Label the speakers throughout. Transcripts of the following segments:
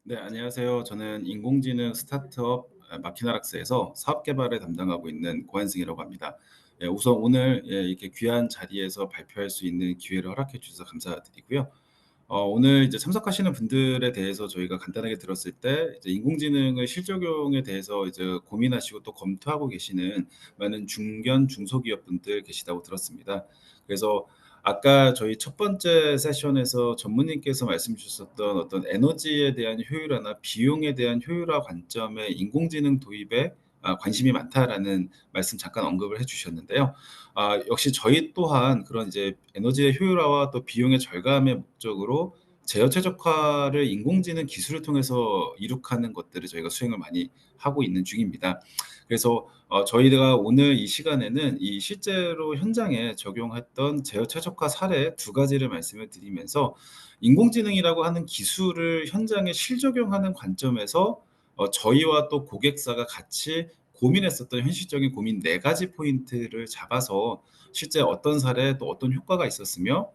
Speaker 1: 네, 안녕하세요. 저는 인공지능 스타트업 마키나락스에서 사업 개발을 담당하고 있는 고한승이라고 합니다. 예, 우선 오늘 이렇게 귀한 자리에서 발표할 수 있는 기회를 허락해 주셔서 감사드리고요. 오늘 이제 참석하시는 분들에 대해서 저희가 간단하게 들었을 때 이제 인공지능의 실적용에 대해서 이제 고민하시고 또 검토하고 계시는 많은 중견 중소기업 분들 계시다고 들었습니다. 그래서 아까 저희 첫 번째 세션에서 전무님께서 말씀 주셨었던 어떤 에너지에 대한 효율화나 비용에 대한 효율화 관점의 인공지능 도입에 관심이 많다라는 말씀 잠깐 언급을 해 주셨는데요. 역시 저희 또한 그런 이제 에너지의 효율화와 또 비용의 절감의 목적으로 제어 최적화를 인공지능 기술을 통해서 이룩하는 것들을 저희가 수행을 많이 하고 있는 중입니다. 그래서 저희가 오늘 이 시간에는 이 실제로 현장에 적용했던 제어 최적화 사례 두 가지를 말씀을 드리면서 인공지능이라고 하는 기술을 현장에 실적용하는 관점에서 저희와 또 고객사가 같이 고민했었던 현실적인 고민 네 가지 포인트를 잡아서 실제 어떤 사례 또 어떤 효과가 있었으며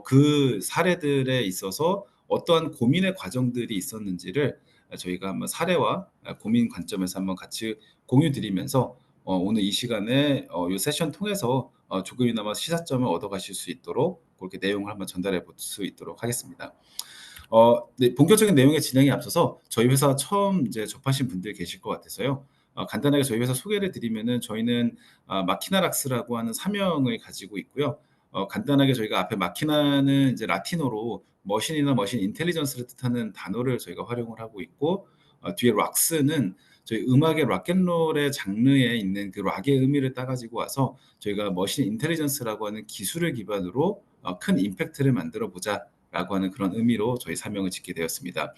Speaker 1: 그 사례들에 있어서 어떠한 고민의 과정들이 있었는지를 저희가 한번 사례와 고민 관점에서 한번 같이 공유 드리면서 오늘 이 시간에 이 세션 통해서 조금이나마 시사점을 얻어가실 수 있도록 그렇게 내용을 한번 전달해 볼 수 있도록 하겠습니다. 네, 본격적인 내용의 진행에 앞서서 저희 회사 처음 이제 접하신 분들 계실 것 같아서요. 간단하게 저희 회사 소개를 드리면은 저희는 마키나락스라고 하는 사명을 가지고 있고요. 간단하게 저희가 앞에 마키나는 이제 라틴어로 머신이나 머신 인텔리전스를 뜻하는 단어를 저희가 활용을 하고 있고 뒤에 락스는 저희 음악의 락앤롤의 장르에 있는 그 락의 의미를 따가지고 와서 저희가 머신 인텔리전스라고 하는 기술을 기반으로 큰 임팩트를 만들어 보자. 라고 하는 그런 의미로 저희 사명을 짓게 되었습니다.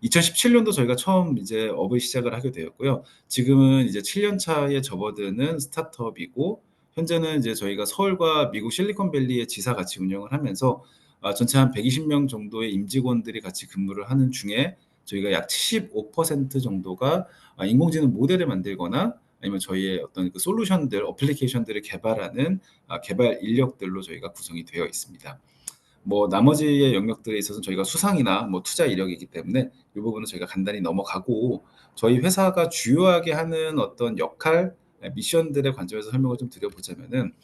Speaker 1: 2017년도 저희가 처음 이제 업을 시작을 하게 되었고요. 지금은 이제 7년 차에 접어드는 스타트업이고 현재는 이제 저희가 서울과 미국 실리콘밸리에 지사 같이 운영을 하면서 전체 한 120명 정도의 임직원들이 같이 근무를 하는 중에 저희가 약 75% 정도가 인공지능 모델을 만들거나 아니면 저희의 어떤 그 솔루션들, 어플리케이션들을 개발하는 개발 인력들로 저희가 구성이 되어 있습니다. 뭐 나머지의 영역들에 있어서는 저희가 수상이나 뭐 투자 이력이기 때문에 이 부분은 저희가 간단히 넘어가고 저희 회사가 주요하게 하는 어떤 역할, 미션들의 관점에서 설명을 좀 드려보자면은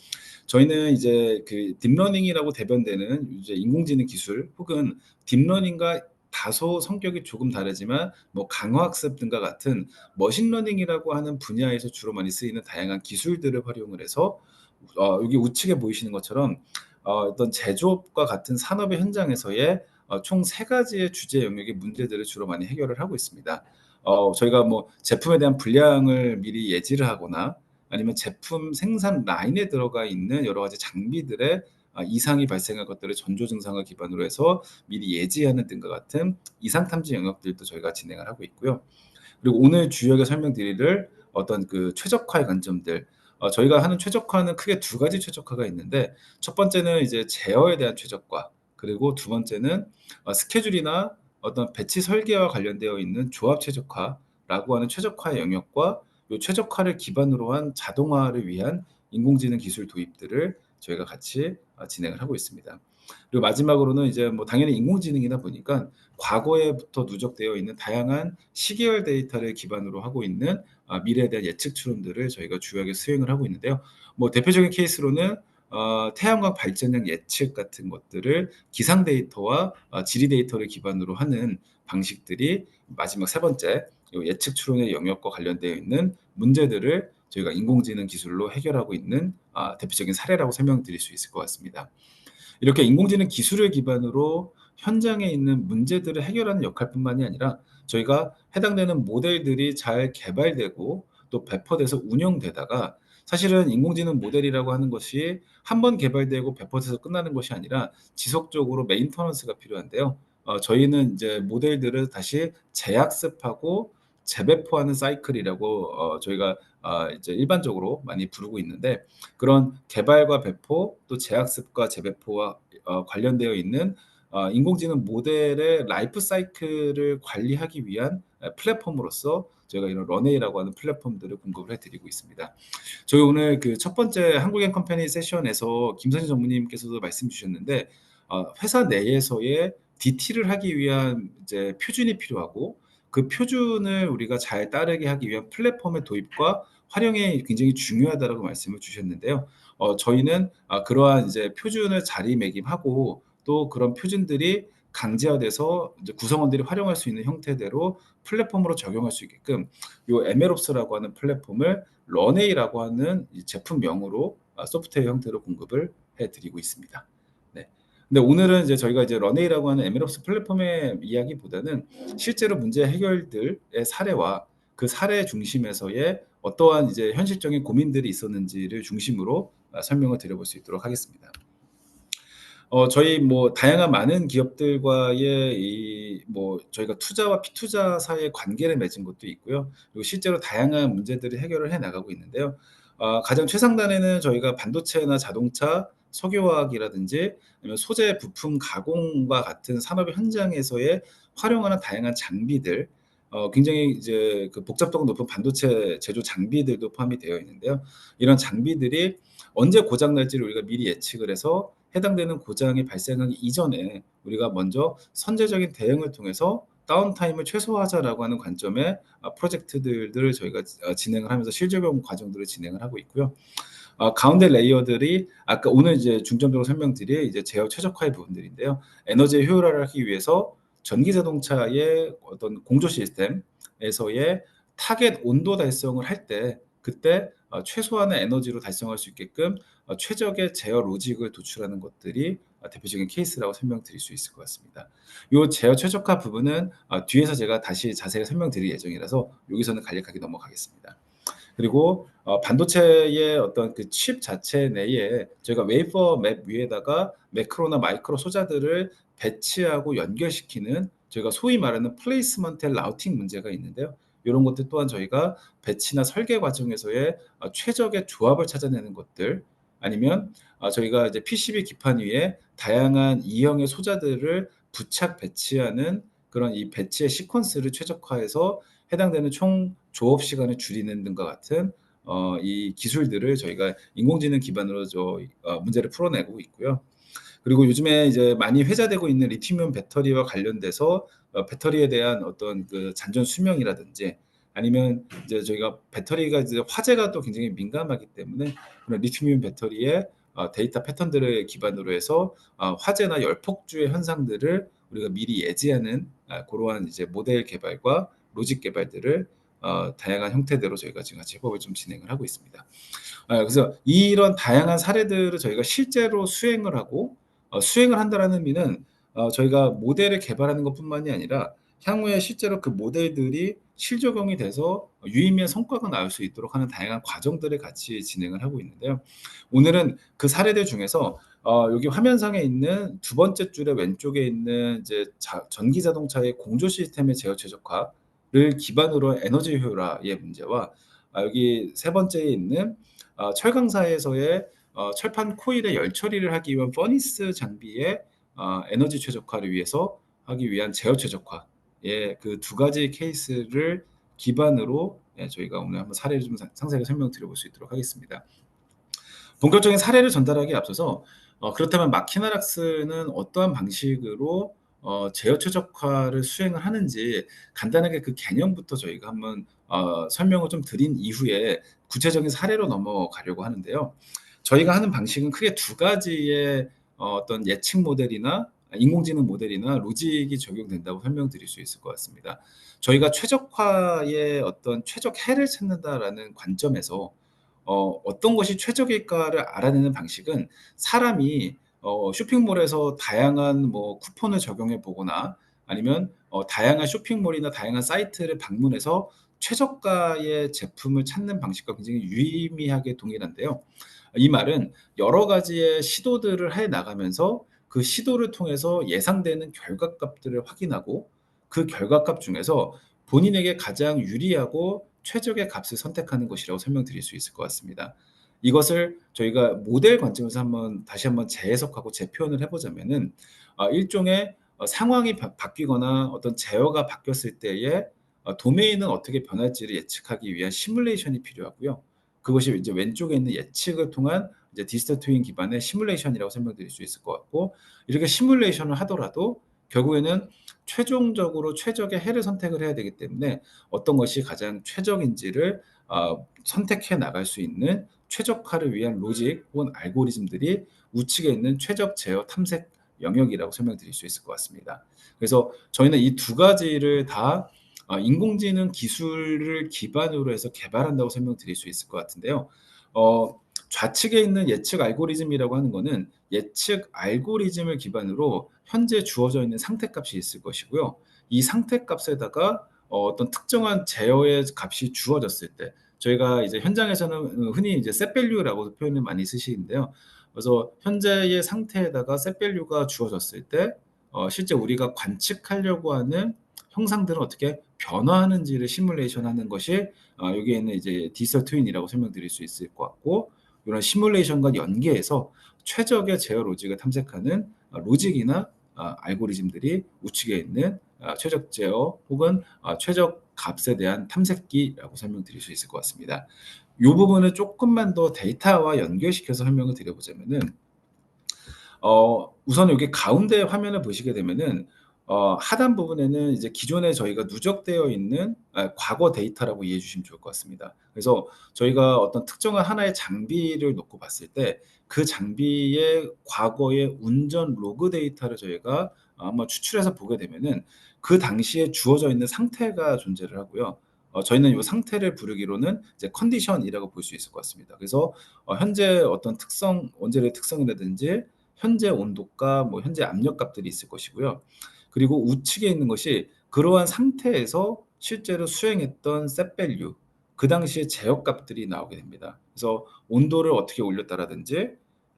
Speaker 1: 저희는 이제 그 딥러닝이라고 대변되는 이제 인공지능 기술 혹은 딥러닝과 다소 성격이 조금 다르지만 뭐 강화학습 등과 같은 머신러닝이라고 하는 분야에서 주로 많이 쓰이는 다양한 기술들을 활용을 해서 여기 우측에 보이시는 것처럼 어떤 제조업과 같은 산업의 현장에서의 총 세 가지의 주제 영역의 문제들을 주로 많이 해결을 하고 있습니다. 저희가 뭐 제품에 대한 불량을 미리 예지를 하거나 아니면 제품 생산 라인에 들어가 있는 여러 가지 장비들의 이상이 발생할 것들을 전조 증상을 기반으로 해서 미리 예지하는 등과 같은 이상 탐지 영역들도 저희가 진행을 하고 있고요. 그리고 오늘 주요하게 설명드릴 어떤 그 최적화의 관점들 저희가 하는 최적화는 크게 두 가지 최적화가 있는데 첫 번째는 이제 제어에 대한 최적화 그리고 두 번째는 스케줄이나 어떤 배치 설계와 관련되어 있는 조합 최적화라고 하는 최적화의 영역과 이 최적화를 기반으로 한 자동화를 위한 인공지능 기술 도입들을 저희가 같이 진행을 하고 있습니다. 그리고 마지막으로는 이제 뭐 당연히 인공지능이다 보니까 과거에부터 누적되어 있는 다양한 시계열 데이터를 기반으로 하고 있는 미래에 대한 예측 추론들을 저희가 주요하게 수행을 하고 있는데요. 뭐 대표적인 케이스로는 태양광 발전량 예측 같은 것들을 기상 데이터와 지리 데이터를 기반으로 하는 방식들이 마지막 세 번째 요 예측 추론의 영역과 관련되어 있는 문제들을 저희가 인공지능 기술로 해결하고 있는 대표적인 사례라고 설명드릴 수 있을 것 같습니다. 이렇게 인공지능 기술을 기반으로 현장에 있는 문제들을 해결하는 역할뿐만이 아니라 저희가 해당되는 모델들이 잘 개발되고 또 배포돼서 운영되다가 사실은 인공지능 모델이라고 하는 것이 한 번 개발되고 배포돼서 끝나는 것이 아니라 지속적으로 메인터넌스가 필요한데요. 저희는 이제 모델들을 다시 재학습하고 재배포하는 사이클이라고 저희가 이제 일반적으로 많이 부르고 있는데 그런 개발과 배포 또 재학습과 재배포와 관련되어 있는 인공지능 모델의 라이프 사이클을 관리하기 위한 플랫폼으로서 저희가 이런 런웨이라고 하는 플랫폼들을 공급을 해드리고 있습니다. 저희 오늘 그 첫 번째 한국인 컴퍼니 세션에서 김선희 전무님께서도 말씀 주셨는데 회사 내에서의 DT를 하기 위한 이제 표준이 필요하고 그 표준을 우리가 잘 따르게 하기 위한 플랫폼의 도입과 활용이 굉장히 중요하다라고 말씀을 주셨는데요. 저희는 그러한 이제 표준을 자리매김하고 또 그런 표준들이 강제화돼서 이제 구성원들이 활용할 수 있는 형태대로 플랫폼으로 적용할 수 있게끔 요 MLOps라고 하는 플랫폼을 런웨이라고 하는 이 제품명으로 소프트웨어 형태로 공급을 해 드리고 있습니다. 네. 근데 오늘은 이제 저희가 이제 런웨이라고 하는 MLOps 플랫폼의 이야기보다는 실제로 문제 해결들의 사례와 그 사례 중심에서의 어떠한 이제 현실적인 고민들이 있었는지를 중심으로 설명을 드려볼 수 있도록 하겠습니다. 저희 뭐 다양한 많은 기업들과의 이 뭐 저희가 투자와 피투자 사이의 관계를 맺은 것도 있고요. 그리고 실제로 다양한 문제들을 해결을 해 나가고 있는데요. 가장 최상단에는 저희가 반도체나 자동차, 석유화학이라든지 아니면 소재 부품 가공과 같은 산업 현장에서의 활용하는 다양한 장비들, 굉장히 이제 그 복잡도가 높은 반도체 제조 장비들도 포함이 되어 있는데요. 이런 장비들이 언제 고장 날지를 우리가 미리 예측을 해서 해당되는 고장이 발생하기 이전에 우리가 먼저 선제적인 대응을 통해서 다운타임을 최소화하자라고 하는 관점의 프로젝트들을 저희가 진행을 하면서 실적용 과정들을 진행을 하고 있고요. 가운데 레이어들이 아까 오늘 이제 중점적으로 설명드릴 이제 제어 최적화의 부분들인데요. 에너지 효율화를 하기 위해서 전기 자동차의 어떤 공조 시스템에서의 타겟 온도 달성을 할 때 그때 최소한의 에너지로 달성할 수 있게끔 최적의 제어 로직을 도출하는 것들이 대표적인 케이스라고 설명드릴 수 있을 것 같습니다. 요 제어 최적화 부분은 뒤에서 제가 다시 자세히 설명드릴 예정이라서 여기서는 간략하게 넘어가겠습니다. 그리고 반도체의 어떤 그 칩 자체 내에 저희가 웨이퍼 맵 위에다가 매크로나 마이크로 소자들을 배치하고 연결시키는 저희가 소위 말하는 플레이스먼트 라우팅 문제가 있는데요. 요런 것들 또한 저희가 배치나 설계 과정에서의 최적의 조합을 찾아내는 것들 아니면 저희가 이제 PCB 기판 위에 다양한 E형의 소자들을 부착 배치하는 그런 이 배치의 시퀀스를 최적화해서 해당되는 총 조업 시간을 줄이는 등과 같은 이 기술들을 저희가 인공지능 기반으로 문제를 풀어내고 있고요. 그리고 요즘에 이제 많이 회자되고 있는 리튬이온 배터리와 관련돼서 배터리에 대한 어떤 그 잔존 수명이라든지 아니면 이제 저희가 배터리가 이제 화재가 또 굉장히 민감하기 때문에 그런 리튬이온 배터리의 데이터 패턴들을 기반으로 해서 화재나 열폭주의 현상들을 우리가 미리 예지하는 그러한 이제 모델 개발과 로직 개발들을 다양한 형태대로 저희가 지금 같이 협업을 좀 진행을 하고 있습니다. 그래서 이런 다양한 사례들을 저희가 실제로 수행을 하고 수행을 한다라는 의미는 저희가 모델을 개발하는 것뿐만이 아니라 향후에 실제로 그 모델들이 실적용이 돼서 유의미한 성과가 나올 수 있도록 하는 다양한 과정들을 같이 진행을 하고 있는데요. 오늘은 그 사례들 중에서 여기 화면상에 있는 두 번째 줄의 왼쪽에 있는 이제 전기 자동차의 공조 시스템의 제어 최적화를 기반으로 에너지 효율화의 문제와 여기 세 번째에 있는 철강사에서의 철판 코일의 열 처리를 하기 위한 퍼니스 장비의 에너지 최적화를 위해서 하기 위한 제어 최적화의 그 두 가지 케이스를 기반으로 저희가 오늘 한번 사례를 좀 상세하게 설명드려볼 수 있도록 하겠습니다. 본격적인 사례를 전달하기에 앞서서 그렇다면 마키나락스는 어떠한 방식으로 제어 최적화를 수행을 하는지 간단하게 그 개념부터 저희가 한번 설명을 좀 드린 이후에 구체적인 사례로 넘어가려고 하는데요. 저희가 하는 방식은 크게 두 가지의 어떤 예측 모델이나 인공지능 모델이나 로직이 적용된다고 설명드릴 수 있을 것 같습니다. 저희가 최적화의 어떤 최적 해를 찾는다라는 관점에서 어떤 것이 최적일까를 알아내는 방식은 사람이 쇼핑몰에서 다양한 뭐 쿠폰을 적용해 보거나 아니면 다양한 쇼핑몰이나 다양한 사이트를 방문해서 최저가의 제품을 찾는 방식과 굉장히 유의미하게 동일한데요. 이 말은 여러 가지의 시도들을 해 나가면서 그 시도를 통해서 예상되는 결과값들을 확인하고 그 결과값 중에서 본인에게 가장 유리하고 최적의 값을 선택하는 것이라고 설명드릴 수 있을 것 같습니다. 이것을 저희가 모델 관점에서 다시 한번 재해석하고 재표현을 해보자면은 일종의 상황이 바뀌거나 어떤 제어가 바뀌었을 때에 도메인은 어떻게 변할지를 예측하기 위한 시뮬레이션이 필요하고요. 그것이 이제 왼쪽에 있는 예측을 통한 이제 디지털 트윈 기반의 시뮬레이션이라고 설명드릴 수 있을 것 같고 이렇게 시뮬레이션을 하더라도 결국에는 최종적으로 최적의 해를 선택을 해야 되기 때문에 어떤 것이 가장 최적인지를 선택해 나갈 수 있는 최적화를 위한 로직 혹은 알고리즘들이 우측에 있는 최적 제어 탐색 영역이라고 설명드릴 수 있을 것 같습니다. 그래서 저희는 이 두 가지를 다 인공지능 기술을 기반으로 해서 개발한다고 설명드릴 수 있을 것 같은데요. 좌측에 있는 예측 알고리즘이라고 하는 거는 예측 알고리즘을 기반으로 현재 주어져 있는 상태값이 있을 것이고요. 이 상태값에다가 어떤 특정한 제어의 값이 주어졌을 때 저희가 이제 현장에서는 흔히 이제 set value라고 표현을 많이 쓰시는데요. 그래서 현재의 상태에다가 set value가 주어졌을 때 실제 우리가 관측하려고 하는 형상들은 어떻게 변화하는지를 시뮬레이션하는 것이 여기에 있는 이제 디지털 트윈이라고 설명드릴 수 있을 것 같고, 이런 시뮬레이션과 연계해서 최적의 제어 로직을 탐색하는 로직이나 알고리즘들이 우측에 있는 최적 제어 혹은 최적 값에 대한 탐색기라고 설명드릴 수 있을 것 같습니다. 이 부분을 조금만 더 데이터와 연결시켜서 설명을 드려보자면은 우선 여기 가운데 화면을 보시게 되면은 하단 부분에는 이제 기존에 저희가 누적되어 있는 과거 데이터라고 이해해 주시면 좋을 것 같습니다. 그래서 저희가 어떤 특정한 하나의 장비를 놓고 봤을 때 그 장비의 과거의 운전 로그 데이터를 저희가 한번 추출해서 보게 되면은 그 당시에 주어져 있는 상태가 존재를 하고요. 저희는 이 상태를 부르기로는 이제 컨디션이라고 볼 수 있을 것 같습니다. 그래서 현재 어떤 특성, 원재료의 특성이라든지 현재 온도값, 뭐 현재 압력값들이 있을 것이고요. 그리고 우측에 있는 것이 그러한 상태에서 실제로 수행했던 set value, 그 당시의 제어값들이 나오게 됩니다. 그래서 온도를 어떻게 올렸다라든지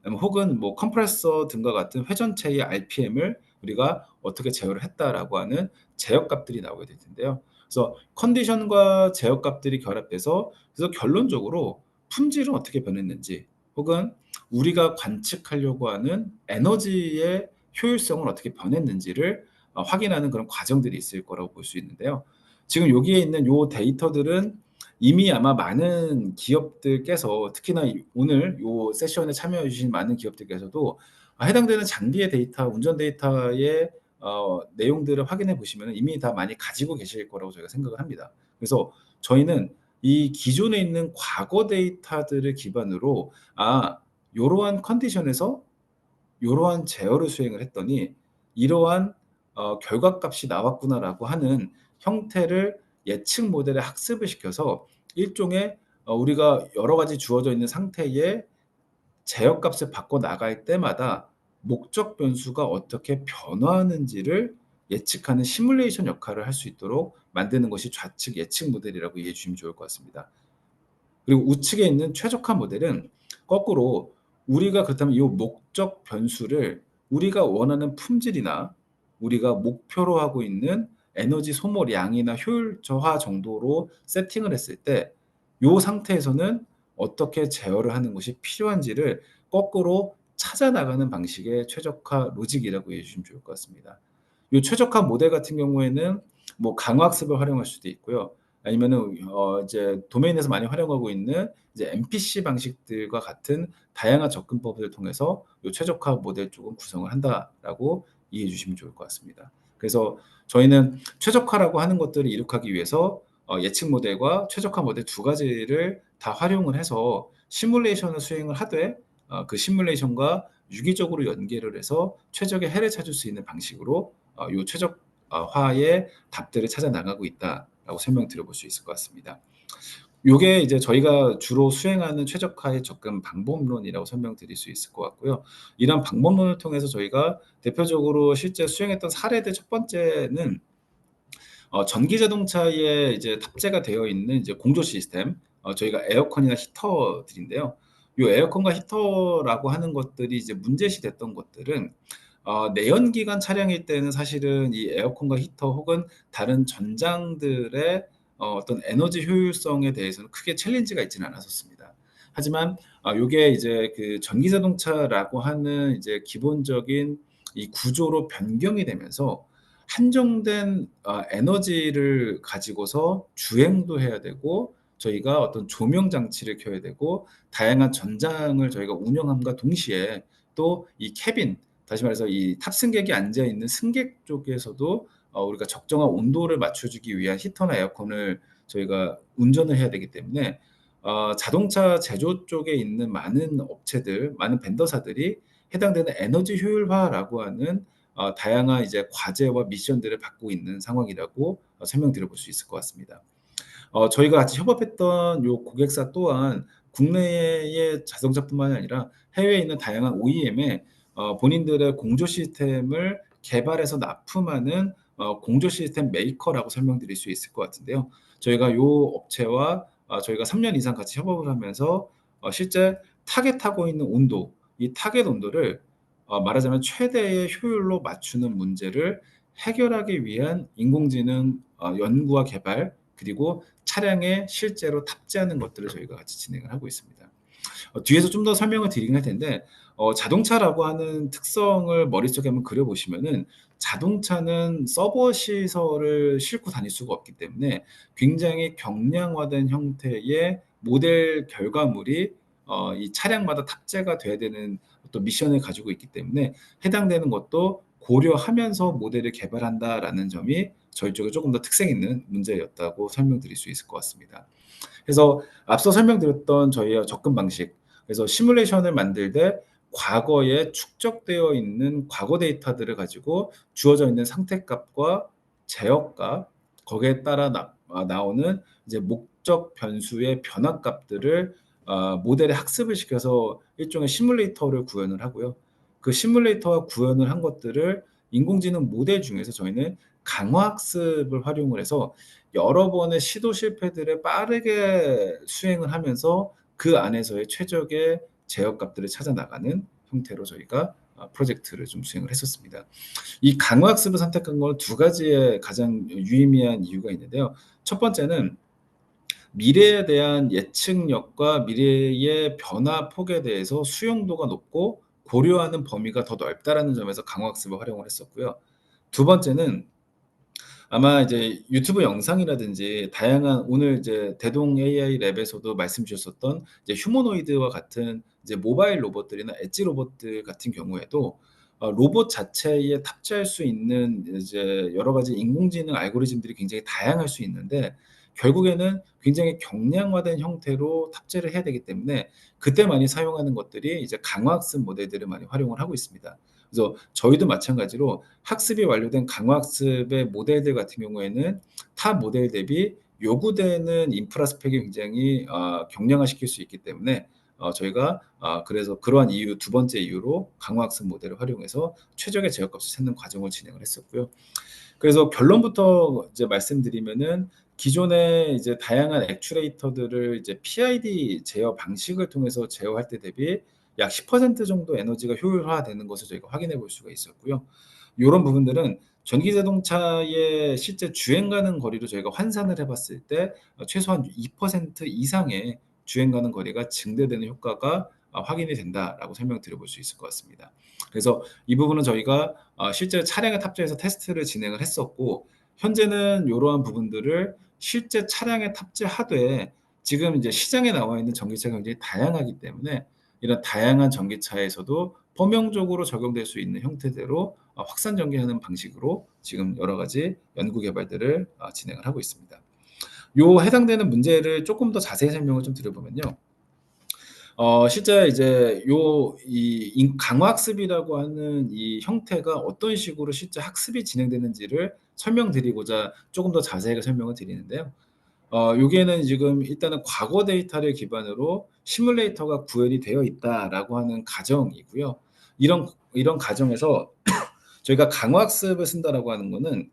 Speaker 1: 혹은 뭐 컴프레서 등과 같은 회전체의 RPM을 우리가 어떻게 제어를 했다라고 하는 제어값들이 나오게 될 텐데요. 그래서 컨디션과 제어값들이 결합돼서 그래서 결론적으로 품질은 어떻게 변했는지 혹은 우리가 관측하려고 하는 에너지의 효율성은 어떻게 변했는지를 확인하는 그런 과정들이 있을 거라고 볼 수 있는데요. 지금 여기에 있는 요 데이터들은 이미 아마 많은 기업들께서 특히나 오늘 요 세션에 참여해 주신 많은 기업들께서도 해당되는 장비의 데이터, 운전 데이터의 내용들을 확인해 보시면 이미 다 많이 가지고 계실 거라고 저희가 생각을 합니다. 그래서 저희는 이 기존에 있는 과거 데이터들을 기반으로 요러한 컨디션에서 요러한 제어를 수행을 했더니 이러한 결과값이 나왔구나라고 하는 형태를 예측 모델에 학습을 시켜서 일종의 우리가 여러 가지 주어져 있는 상태의 제어값을 바꿔 나갈 때마다 목적 변수가 어떻게 변화하는지를 예측하는 시뮬레이션 역할을 할 수 있도록 만드는 것이 좌측 예측 모델이라고 이해해 주시면 좋을 것 같습니다. 그리고 우측에 있는 최적화 모델은 거꾸로 우리가 그렇다면 이 목적 변수를 우리가 원하는 품질이나 우리가 목표로 하고 있는 에너지 소모량이나 효율 저하 정도로 세팅을 했을 때 이 상태에서는 어떻게 제어를 하는 것이 필요한지를 거꾸로 찾아 나가는 방식의 최적화 로직이라고 이해해 주시면 좋을 것 같습니다. 이 최적화 모델 같은 경우에는 뭐 강화학습을 활용할 수도 있고요. 아니면은 이제 도메인에서 많이 활용하고 있는 이제 MPC 방식들과 같은 다양한 접근법을 통해서 요 최적화 모델 쪽은 구성을 한다라고 이해해 주시면 좋을 것 같습니다. 그래서 저희는 최적화라고 하는 것들을 이룩하기 위해서 예측 모델과 최적화 모델 두 가지를 다 활용을 해서 시뮬레이션을 수행을 하되 그 시뮬레이션과 유기적으로 연계를 해서 최적의 해를 찾을 수 있는 방식으로 요 최적화의 답들을 찾아 나가고 있다라고 설명드려 볼 수 있을 것 같습니다. 요게 이제 저희가 주로 수행하는 최적화의 접근 방법론이라고 설명드릴 수 있을 것 같고요. 이런 방법론을 통해서 저희가 대표적으로 실제 수행했던 사례들 첫 번째는 전기 자동차에 이제 탑재가 되어 있는 이제 공조 시스템, 저희가 에어컨이나 히터들인데요. 요 에어컨과 히터라고 하는 것들이 이제 문제시 됐던 것들은 내연기관 차량일 때는 사실은 이 에어컨과 히터 혹은 다른 전장들의 어떤 에너지 효율성에 대해서는 크게 챌린지가 있지는 않았었습니다. 하지만 요게 이제 그 전기 자동차라고 하는 이제 기본적인 이 구조로 변경이 되면서 한정된 에너지를 가지고서 주행도 해야 되고 저희가 어떤 조명 장치를 켜야 되고 다양한 전장을 저희가 운영함과 동시에 또 이 캐빈, 다시 말해서 이 탑승객이 앉아 있는 승객 쪽에서도 우리가 적정한 온도를 맞춰주기 위한 히터나 에어컨을 저희가 운전을 해야 되기 때문에 자동차 제조 쪽에 있는 많은 업체들, 많은 벤더사들이 해당되는 에너지 효율화라고 하는 다양한 이제 과제와 미션들을 받고 있는 상황이라고 설명드려 볼 수 있을 것 같습니다. 저희가 같이 협업했던 요 고객사 또한 국내의 자동차뿐만이 아니라 해외에 있는 다양한 OEM에 본인들의 공조 시스템을 개발해서 납품하는 공조 시스템 메이커라고 설명드릴 수 있을 것 같은데요. 저희가 요 업체와 저희가 3년 이상 같이 협업을 하면서 실제 타겟하고 있는 온도, 이 타겟 온도를 말하자면 최대의 효율로 맞추는 문제를 해결하기 위한 인공지능 연구와 개발, 그리고 차량에 실제로 탑재하는 것들을 저희가 같이 진행을 하고 있습니다. 뒤에서 좀 더 설명을 드리긴 할 텐데 자동차라고 하는 특성을 머릿속에 한번 그려보시면은 자동차는 서버 시설을 싣고 다닐 수가 없기 때문에 굉장히 경량화된 형태의 모델 결과물이 이 차량마다 탑재가 돼야 되는 어떤 미션을 가지고 있기 때문에 해당되는 것도 고려하면서 모델을 개발한다라는 점이 저희 쪽에 조금 더 특색 있는 문제였다고 설명드릴 수 있을 것 같습니다. 그래서 앞서 설명드렸던 저희의 접근 방식, 그래서 시뮬레이션을 만들 때 과거에 축적되어 있는 과거 데이터들을 가지고 주어져 있는 상태값과 제어값, 거기에 따라 나오는 이제 목적 변수의 변화값들을 모델에 학습을 시켜서 일종의 시뮬레이터를 구현을 하고요. 그 시뮬레이터와 구현을 한 것들을 인공지능 모델 중에서 저희는 강화학습을 활용을 해서 여러 번의 시도 실패들을 빠르게 수행을 하면서 그 안에서의 최적의 제어값들을 찾아 나가는 형태로 저희가 프로젝트를 좀 수행을 했었습니다. 이 강화학습을 선택한 건 두 가지의 가장 유의미한 이유가 있는데요. 첫 번째는 미래에 대한 예측력과 미래의 변화 폭에 대해서 수용도가 높고 고려하는 범위가 더 넓다라는 점에서 강화학습을 활용을 했었고요. 두 번째는 아마 이제 유튜브 영상이라든지 다양한 오늘 이제 대동 AI 랩에서도 말씀 주셨었던 이제 휴머노이드와 같은 이제 모바일 로봇들이나 엣지 로봇들 같은 경우에도 로봇 자체에 탑재할 수 있는 이제 여러 가지 인공지능 알고리즘들이 굉장히 다양할 수 있는데 결국에는 굉장히 경량화된 형태로 탑재를 해야 되기 때문에 그때 많이 사용하는 것들이 이제 강화학습 모델들을 많이 활용을 하고 있습니다. 그래서 저희도 마찬가지로 학습이 완료된 강화학습의 모델들 같은 경우에는 타 모델 대비 요구되는 인프라 스펙이 굉장히 경량화시킬 수 있기 때문에 저희가 그래서 그러한 이유 두 번째 이유로 강화학습 모델을 활용해서 최적의 제어값을 찾는 과정을 진행을 했었고요. 그래서 결론부터 이제 말씀드리면은 기존의 이제 다양한 액추에이터들을 이제 PID 제어 방식을 통해서 제어할 때 대비 약 10% 정도 에너지가 효율화되는 것을 저희가 확인해 볼 수가 있었고요. 요런 부분들은 전기 자동차의 실제 주행 가는 거리로 저희가 환산을 해 봤을 때 최소한 2% 이상의 주행 가는 거리가 증대되는 효과가 확인이 된다라고 설명드려 볼 수 있을 것 같습니다. 그래서 이 부분은 저희가 실제 차량에 탑재해서 테스트를 진행을 했었고 현재는 이러한 부분들을 실제 차량에 탑재하되 지금 이제 시장에 나와 있는 전기차가 굉장히 다양하기 때문에 이런 다양한 전기차에서도 범용적으로 적용될 수 있는 형태대로 확산 전개하는 방식으로 지금 여러 가지 연구 개발들을 진행을 하고 있습니다. 요 해당되는 문제를 조금 더 자세히 설명을 좀 드려보면요. 실제 이제 이 강화학습이라고 하는 이 형태가 어떤 식으로 실제 학습이 진행되는지를 설명드리고자 조금 더 자세하게 설명을 드리는데요. 여기에는 지금 일단은 과거 데이터를 기반으로 시뮬레이터가 구현이 되어 있다라고 하는 가정이고요. 이런 가정에서 저희가 강화학습을 쓴다라고 하는 거는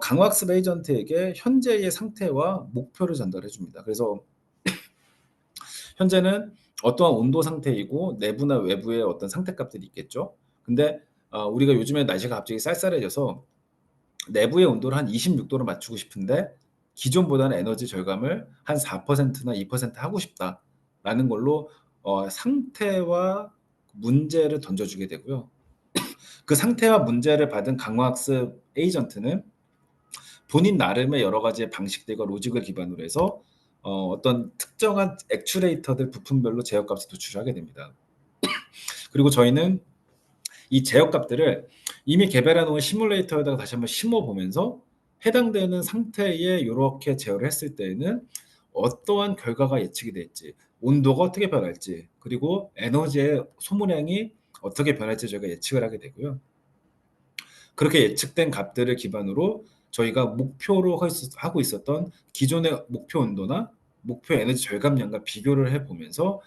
Speaker 1: 강화학습 에이전트에게 현재의 상태와 목표를 전달해 줍니다. 그래서 현재는 어떠한 온도 상태이고 내부나 외부에 어떤 상태값들이 있겠죠. 근데 우리가 요즘에 날씨가 갑자기 쌀쌀해져서 내부의 온도를 한 26도로 맞추고 싶은데 기존보다는 에너지 절감을 한 4%나 2% 하고 싶다라는 걸로 상태와 문제를 던져주게 되고요. 그 상태와 문제를 받은 강화학습 에이전트는 본인 나름의 여러 가지의 방식들과 로직을 기반으로 해서 어떤 특정한 액추레이터들 부품별로 제어값을 도출하게 됩니다. 그리고 저희는 이 제어값들을 이미 개발해 놓은 시뮬레이터에다가 다시 한번 심어 보면서 해당되는 상태에 요렇게 제어를 했을 때에는 어떠한 결과가 예측이 될지, 온도가 어떻게 변할지, 그리고 에너지의 소모량이 어떻게 변할지 저희가 예측을 하게 되고요. 그렇게 예측된 값들을 기반으로 저희가 목표로 하고 있었던 기존의 목표 온도나 목표 에너지 절감량과 비교를 해 보면서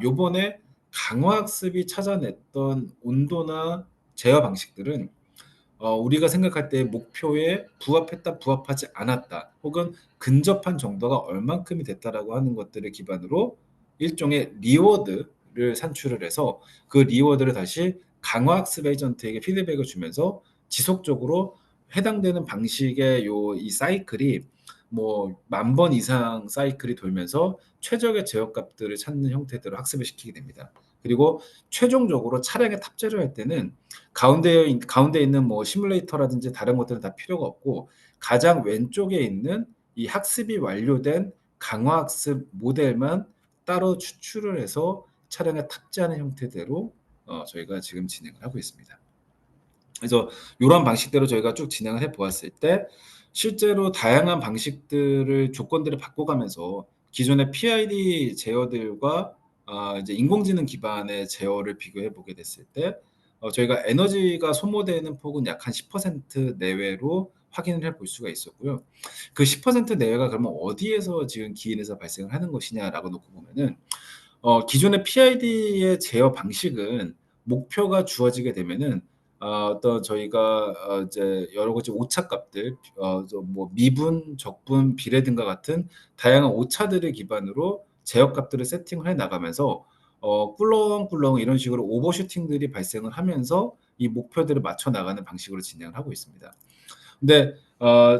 Speaker 1: 요번에 강화학습이 찾아냈던 온도나 제어 방식들은 우리가 생각할 때 목표에 부합했다, 부합하지 않았다, 혹은 근접한 정도가 얼만큼이 됐다라고 하는 것들을 기반으로 일종의 리워드를 산출을 해서 그 리워드를 다시 강화학습 에이전트에게 피드백을 주면서 지속적으로 해당되는 방식의 이 사이클이 뭐 10,000번 이상 사이클이 돌면서 최적의 제어값들을 찾는 형태대로 학습을 시키게 됩니다. 그리고 최종적으로 차량에 탑재를 할 때는 가운데 있는 뭐 시뮬레이터라든지 다른 것들은 다 필요가 없고 가장 왼쪽에 있는 이 학습이 완료된 강화학습 모델만 따로 추출을 해서 차량에 탑재하는 형태대로 저희가 지금 진행을 하고 있습니다. 그래서 요런 방식대로 저희가 쭉 진행을 해 보았을 때 실제로 다양한 방식들을 조건들을 바꿔가면서 기존의 PID 제어들과 이제 인공지능 기반의 제어를 비교해 보게 됐을 때 저희가 에너지가 소모되는 폭은 약 한 10% 내외로 확인을 해 볼 수가 있었고요. 그 10% 내외가 그러면 어디에서 지금 기인해서 발생을 하는 것이냐라고 놓고 보면은 기존의 PID의 제어 방식은 목표가 주어지게 되면은 어떤 저희가 이제 여러 가지 오차값들, 뭐 미분, 적분, 비례 등과 같은 다양한 오차들을 기반으로 제어값들을 세팅을 해 나가면서 꿀렁꿀렁 이런 식으로 오버슈팅들이 발생을 하면서 이 목표들을 맞춰 나가는 방식으로 진행을 하고 있습니다. 근데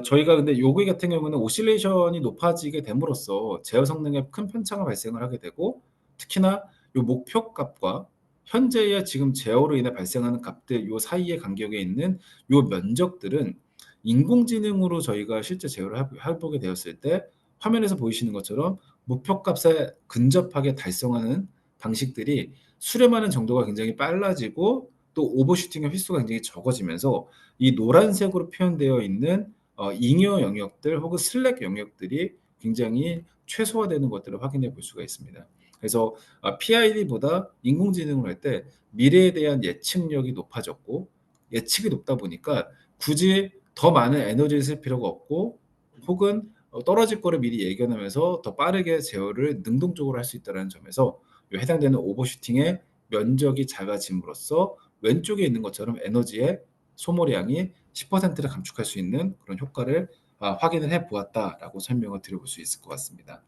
Speaker 1: 저희가 근데 요기 같은 경우는 오실레이션이 높아지게 됨으로써 제어 성능에 큰 편차가 발생을 하게 되고, 특히나 요 목표 값과 현재의 지금 제어로 인해 발생하는 값들 요 사이의 간격에 있는 요 면적들은 인공지능으로 저희가 실제 제어를 해 보게 되었을 때 화면에서 보이시는 것처럼 목표 값에 근접하게 달성하는 방식들이 수렴하는 정도가 굉장히 빨라지고 또 오버슈팅의 휘수가 굉장히 적어지면서 이 노란색으로 표현되어 있는 잉여 영역들 혹은 슬랙 영역들이 굉장히 최소화되는 것들을 확인해 볼 수가 있습니다. 그래서 PID보다 인공지능을 할 때 미래에 대한 예측력이 높아졌고, 예측이 높다 보니까 굳이 더 많은 에너지를 쓸 필요가 없고, 혹은 떨어질 거를 미리 예견하면서 더 빠르게 제어를 능동적으로 할 수 있다는 점에서 해당되는 오버슈팅의 면적이 작아짐으로써 왼쪽에 있는 것처럼 에너지의 소모량이 10%를 감축할 수 있는 그런 효과를 확인을 해 보았다라고 설명을 드려볼 수 있을 것 같습니다.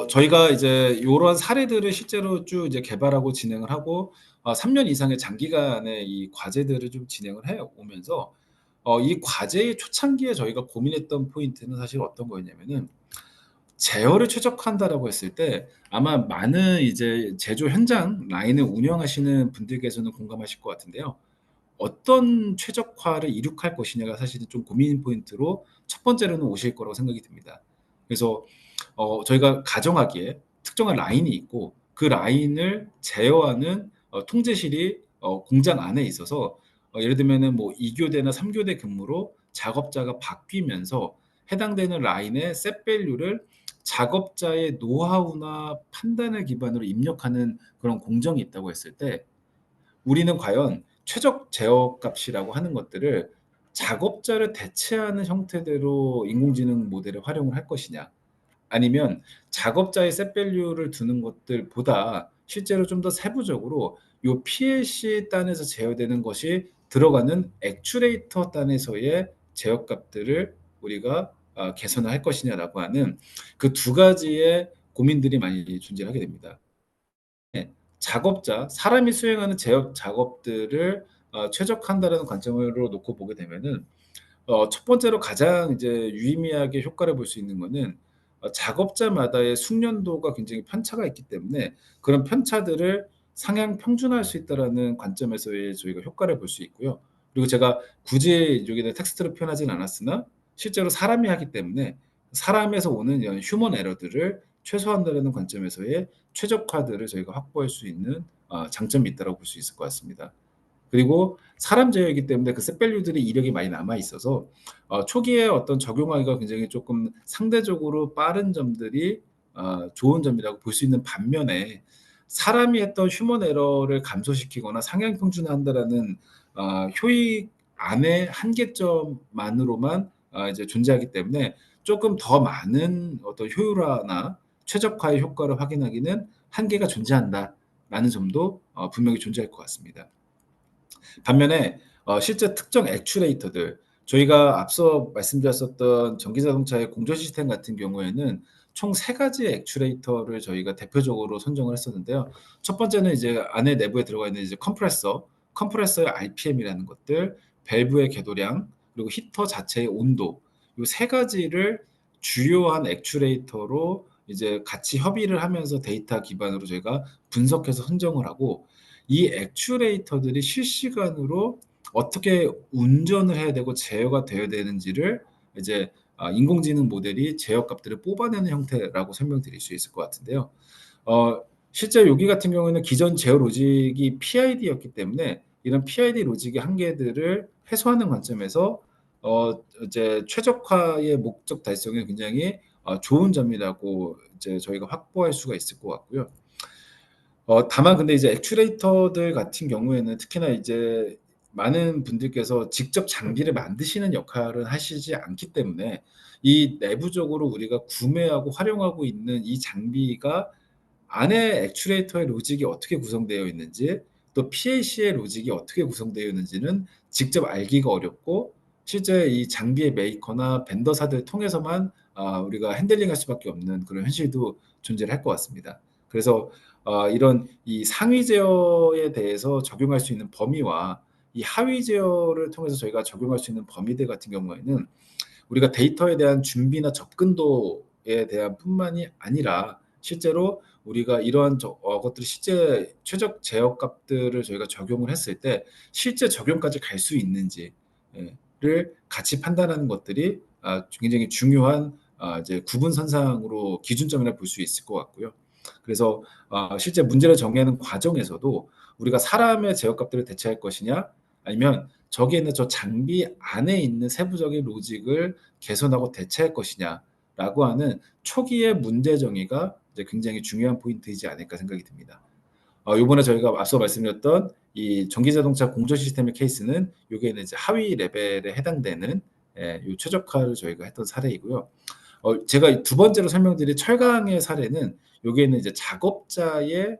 Speaker 1: 저희가 이제 요런 사례들을 실제로 쭉 이제 개발하고 진행을 하고 3년 이상의 장기간의 이 과제들을 좀 진행을 해 오면서 이 과제의 초창기에 저희가 고민했던 포인트는 사실 어떤 거였냐면은 제어를 최적화한다라고 했을 때 아마 많은 이제 제조 현장 라인을 운영하시는 분들께서는 공감하실 것 같은데요. 어떤 최적화를 이룩할 것이냐가 사실은 좀 고민 포인트로 첫 번째로는 오실 거라고 생각이 듭니다. 그래서 저희가 가정하기에 특정한 라인이 있고 그 라인을 제어하는 통제실이 공장 안에 있어서 예를 들면은 뭐 2교대나 3교대 근무로 작업자가 바뀌면서 해당되는 라인의 셋 밸류를 작업자의 노하우나 판단을 기반으로 입력하는 그런 공정이 있다고 했을 때 우리는 과연 최적 제어 값이라고 하는 것들을 작업자를 대체하는 형태대로 인공지능 모델을 활용을 할 것이냐, 아니면 작업자의 셋 밸류를 두는 것들보다 실제로 좀 더 세부적으로 요 PLC 단에서 제어되는 것이 들어가는 액추레이터 단에서의 제어 값들을 우리가 개선을 할 것이냐라고 하는 그 두 가지의 고민들이 많이 존재하게 됩니다. 네. 사람이 수행하는 제어 작업들을 최적화한다라는 관점으로 놓고 보게 되면은 첫 번째로 가장 이제 유의미하게 효과를 볼 수 있는 거는 작업자마다의 숙련도가 굉장히 편차가 있기 때문에 그런 편차들을 상향 평준화할 수 있다라는 관점에서의 저희가 효과를 볼 수 있고요. 그리고 제가 굳이 여기다 텍스트로 표현하진 않았으나 실제로 사람이 하기 때문에 사람에서 오는 이런 휴먼 에러들을 최소화한다라는 관점에서의 최적화들을 저희가 확보할 수 있는 장점이 있다라고 볼 수 있을 것 같습니다. 그리고 사람 제어이기 때문에 그 set value들이 이력이 많이 남아 있어서 초기에 어떤 적용하기가 굉장히 조금 상대적으로 빠른 점들이 좋은 점이라고 볼 수 있는 반면에 사람이 했던 휴먼 에러를 감소시키거나 상향 평준화한다라는 효익 안의 한계점만으로만 이제 존재하기 때문에 조금 더 많은 어떤 효율화나 최적화의 효과를 확인하기는 한계가 존재한다라는 점도 분명히 존재할 것 같습니다. 반면에 실제 특정 액추레이터들, 저희가 앞서 말씀드렸었던 전기자동차의 공조 시스템 같은 경우에는 총 세 가지의 액추레이터를 저희가 대표적으로 선정을 했었는데요. 첫 번째는 이제 안에 내부에 들어가 있는 이제 컴프레서의 RPM이라는 것들, 밸브의 궤도량, 그리고 히터 자체의 온도, 이 세 가지를 주요한 액추레이터로 이제 같이 협의를 하면서 데이터 기반으로 저희가 분석해서 선정을 하고, 이 액추레이터들이 실시간으로 어떻게 운전을 해야 되고 제어가 되어야 되는지를 이제 인공지능 모델이 제어 값들을 뽑아내는 형태라고 설명드릴 수 있을 것 같은데요. 실제 여기 같은 경우에는 기존 제어 로직이 PID였기 때문에 이런 PID 로직의 한계들을 해소하는 관점에서 이제 최적화의 목적 달성에 굉장히 좋은 점이라고 이제 저희가 확보할 수가 있을 것 같고요. 다만 근데 이제 액추레이터들 같은 경우에는 특히나 이제 많은 분들께서 직접 장비를 만드시는 역할은 하시지 않기 때문에 이 내부적으로 우리가 구매하고 활용하고 있는 이 장비가 안에 액추레이터의 로직이 어떻게 구성되어 있는지, 또 PLC의 로직이 어떻게 구성되어 있는지는 직접 알기가 어렵고, 실제 이 장비의 메이커나 벤더사들 통해서만 우리가 핸들링할 수밖에 없는 그런 현실도 존재를 할 것 같습니다. 그래서 이런 이 상위 제어에 대해서 적용할 수 있는 범위와 이 하위 제어를 통해서 저희가 적용할 수 있는 범위들 같은 경우에는 우리가 데이터에 대한 준비나 접근도에 대한 뿐만이 아니라 같이 우리가 이러한 것들이 실제 최적 제어 값들을 저희가 적용을 했을 때 실제 적용까지 갈 수 있는지를 같이 판단하는 것들이 굉장히 중요한 이제 구분 선상으로 기준점이라 볼 수 있을 것 같고요. 그래서 실제 문제를 정의하는 과정에서도 우리가 사람의 제어 값들을 대체할 것이냐, 아니면 저기에 있는 저 장비 안에 있는 세부적인 로직을 개선하고 대체할 것이냐라고 하는 초기의 문제 정의가 이제 굉장히 중요한 포인트이지 않을까 생각이 듭니다. 요번에 저희가 앞서 말씀드렸던 이 전기자동차 공조 시스템의 케이스는 요게는 이제 하위 레벨에 해당되는 요 최적화를 저희가 했던 사례이고요. 제가 두 번째로 설명드린 철강의 사례는 요게는 이제 작업자의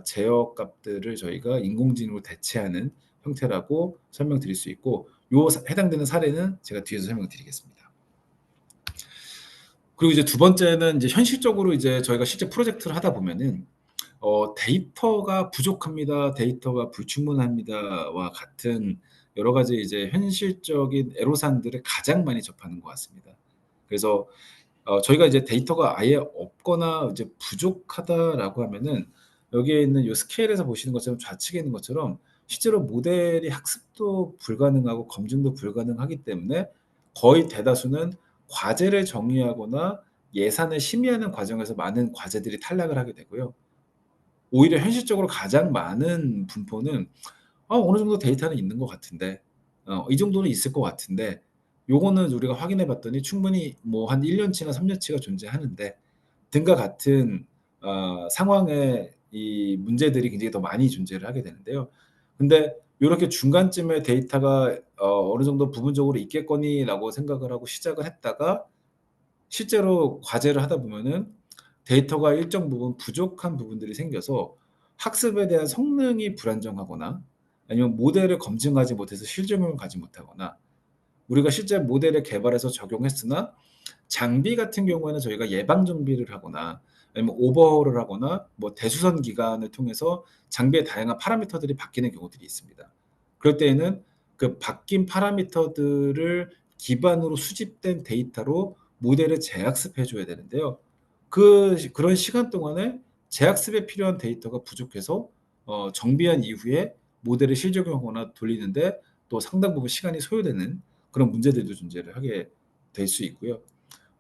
Speaker 1: 제어 값들을 저희가 인공지능으로 대체하는 형태라고 설명드릴 수 있고, 요 해당되는 사례는 제가 뒤에서 설명드리겠습니다. 그리고 이제 두 번째는 이제 현실적으로 이제 저희가 실제 프로젝트를 하다 보면은 데이터가 부족합니다. 데이터가 불충분합니다와 같은 여러 가지 이제 현실적인 애로사항들을 가장 많이 접하는 것 같습니다. 그래서 저희가 이제 데이터가 아예 없거나 이제 부족하다라고 하면은 여기에 있는 요 스케일에서 보시는 것처럼 좌측에 있는 것처럼 실제로 모델이 학습도 불가능하고 검증도 불가능하기 때문에 거의 대다수는 과제를 정의하거나 예산을 심의하는 과정에서 많은 과제들이 탈락을 하게 되고요. 오히려 현실적으로 가장 많은 분포는 어느 정도 데이터는 있는 것 같은데, 이 정도는 있을 것 같은데, 요거는 우리가 확인해 봤더니 충분히 뭐 한 1년치나 3년치가 존재하는데 등과 같은 상황에 이 문제들이 굉장히 더 많이 존재를 하게 되는데요. 근데 요렇게 중간쯤에 데이터가 어느 정도 부분적으로 있겠거니라고 생각을 하고 시작을 했다가 실제로 과제를 하다 보면은 데이터가 일정 부분 부족한 부분들이 생겨서 학습에 대한 성능이 불안정하거나, 아니면 모델을 검증하지 못해서 실증을 가지 못하거나, 우리가 실제 모델을 개발해서 적용했으나 장비 같은 경우에는 저희가 예방 정비를 하거나 아니면 오버홀을 하거나 뭐 대수선 기간을 통해서 장비의 다양한 파라미터들이 바뀌는 경우들이 있습니다. 그럴 때에는 그 바뀐 파라미터들을 기반으로 수집된 데이터로 모델을 재학습해 줘야 되는데요. 그런 시간 동안에 재학습에 필요한 데이터가 부족해서 정비한 이후에 모델을 실적용하거나 돌리는데 또 상당 부분 시간이 소요되는 그런 문제들도 존재를 하게 될 수 있고요.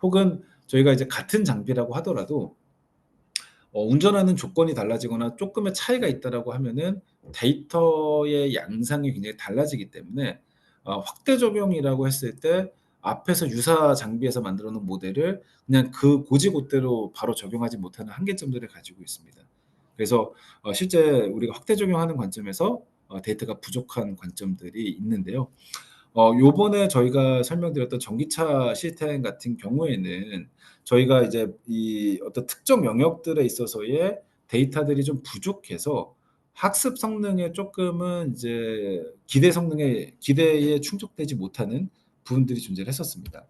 Speaker 1: 혹은 저희가 이제 같은 장비라고 하더라도 운전하는 조건이 달라지거나 쪼끔의 차이가 있다라고 하면은 데이터의 양상이 굉장히 달라지기 때문에 확대 적용이라고 했을 때 앞에서 유사 장비에서 만들어 놓은 모델을 그냥 그 고지고대로 바로 적용하지 못하는 한계점들을 가지고 있습니다. 그래서 실제 우리가 확대 적용하는 관점에서 데이터가 부족한 관점들이 있는데요. 요번에 저희가 설명드렸던 전기차 시스템 같은 경우에는 저희가 이제 이 어떤 특정 영역들에 있어서의 데이터들이 좀 부족해서 학습 성능에 쪼끔은 이제 기대에 충족되지 못하는 부분들이 존재를 했었습니다.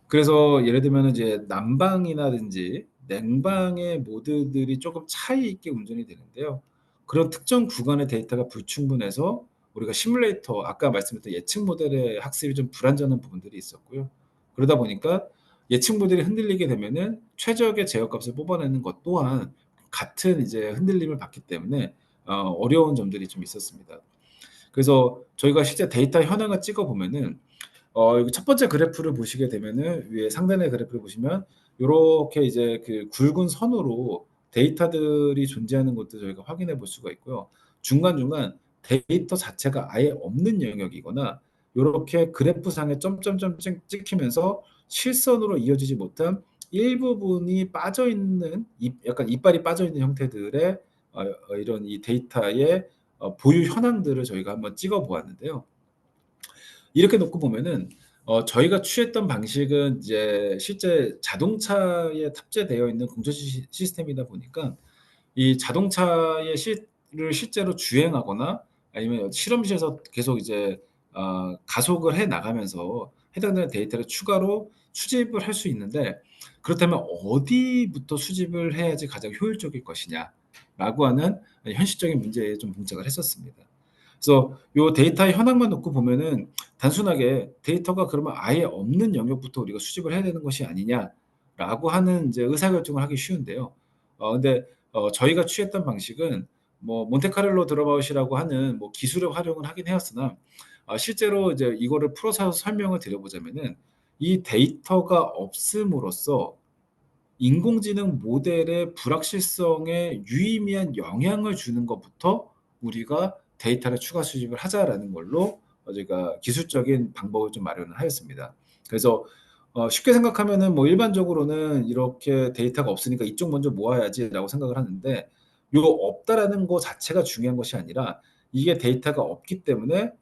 Speaker 1: 그래서 예를 들면은 이제 난방이라든지 냉방의 모드들이 쪼금 차이 있게 운전이 되는데요. 그런 특정 구간의 데이터가 불충분해서 우리가 시뮬레이터 아까 말씀드렸던 예측 모델의 학습이 좀 불완전한 부분들이 있었고요. 그러다 보니까 예측 모델이 흔들리게 되면은 최적의 제어값을 뽑아내는 것 또한 같은 이제 흔들림을 받기 때문에 어려운 점들이 좀 있었습니다. 그래서 저희가 실제 데이터 현황을 찍어 보면은 여기 첫 번째 그래프를 보시게 되면은 위에 상단의 그래프를 보시면 요렇게 이제 그 굵은 선으로 데이터들이 존재하는 것도 저희가 확인해 볼 수가 있고요. 중간중간 데이터 자체가 아예 없는 영역이거나 요렇게 그래프상에 점점점 찍히면서 실선으로 이어지지 못한 일부분이 빠져 있는 약간 이빨이 빠져 있는 형태들의 이런 이 데이터의 보유 현황들을 저희가 한번 찍어 보았는데요. 이렇게 놓고 보면은 저희가 취했던 방식은 이제 실제 자동차에 탑재되어 있는 공조 시스템이다 보니까 이 자동차의 를 실제로 주행하거나 아니면 실험실에서 계속 이제 가속을 해 나가면서 해당되는 데이터를 추가로 수집을 할 수 있는데 그렇다면 '어디부터 수집을 해야지 가장 효율적일 것이냐.'라고 하는 현실적인 문제에 좀 봉착을 했었습니다. 그래서 요 데이터의 현황만 놓고 보면은 단순하게 '데이터가 그러면 아예 없는 영역부터 우리가 수집을 해야 되는 것이 아니냐.'라고 하는 이제 의사결정을 하기 쉬운데요. 근데 저희가 취했던 방식은 뭐 몬테카를로 드롭아웃이라고 하는 뭐 기술을 활용을 하긴 하였으나 실제로 이제 이거를 풀어서 설명을 드려 보자면은 이 데이터가 없음으로써 인공지능 모델의 불확실성에 유의미한 영향을 주는 것부터 우리가 데이터를 추가 수집을 하자라는 걸로 저희가 기술적인 방법을 좀 마련을 하였습니다. 그래서 쉽게 생각하면은 뭐 일반적으로는 이렇게 데이터가 없으니까 '이쪽 먼저 모아야지.'라고 생각을 하는데 요 없다라는 거 자체가 중요한 것이 아니라 이게 데이터가 없기 때문에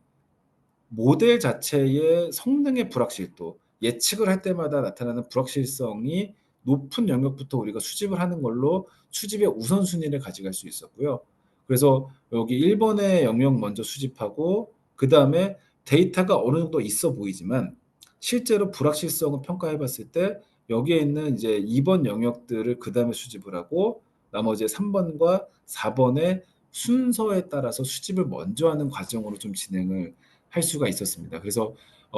Speaker 1: 모델 자체의 성능의 불확실도, 예측을 할 때마다 나타나는 불확실성이 높은 영역부터 우리가 수집을 하는 걸로 수집의 우선순위를 가져갈 수 있었고요. 그래서 여기 1 번의 영역 먼저 수집하고 그다음에 데이터가 어느 정도 있어 보이지만 실제로 불확실성을 평가해 봤을 때 여기에 있는 이제 2번 영역들을 그다음에 수집을 하고 나머지 3 번과 4 번의 순서에 따라서 수집을 먼저 하는 과정으로 좀 진행을 할 수가 있었습니다. 그래서